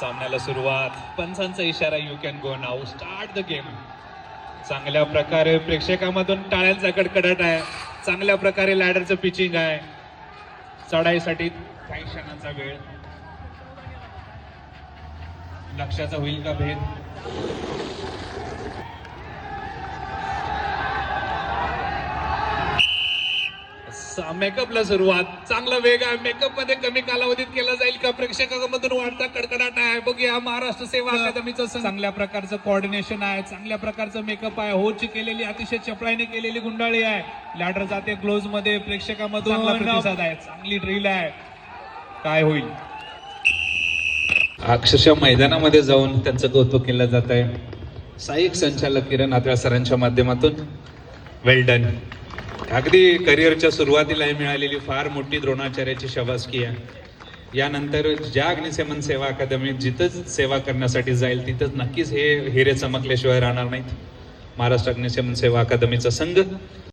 सामन्याला सुरुवात, पंचांचा इशारा, you can go now, start the game. चांगल्या प्रकारे प्रेक्षकांमधून टाळ्यांचा कडकडाट आहे. चांगल्या प्रकारे लॅडरचं पिचिंग आहे. चढाईसाठी काही क्षणांचा वेळ. लक्षाचा होईल का भेद? मेकअपला सुरुवात. चांगला वेग आहे. मेकअप मध्ये कमी कालावधीत केला जाईल का? प्रेक्षकांमधून वाढता कडकडाट आहे. बघूया महाराष्ट्र सेवा अकादमीचं चांगल्या प्रकारचं कोऑर्डिनेशन आहे. चांगल्या प्रकारचं मेकअप आहे. होची केलेली अतिशय चपळाईने केलेली गुंडाळी आहे. लॅडर जाते क्लोज मध्ये. प्रेक्षकांमधून चांगला प्रतिसाद आहे. चांगली ड्रिल आहे. काय होईल? अक्षरशः मैदानामध्ये जाऊन त्यांचं कौतुक केलं जात आहे. सहाय्यक संचालक किरण आत्रा सरांच्या माध्यमातून वेल डन. अगदी करिअरच्या सुरुवातीला मिळालेली फार मोठी द्रोणाचार्याची शाबासकी आहे. यानंतर ज्या अग्निशमन सेवा अकादमीत जिथंच सेवा करण्यासाठी जाईल तिथंच नक्कीच हे हिरे चमकल्याशिवाय राहणार नाहीत. महाराष्ट्र अग्निशमन सेवा अकादमीचा संघ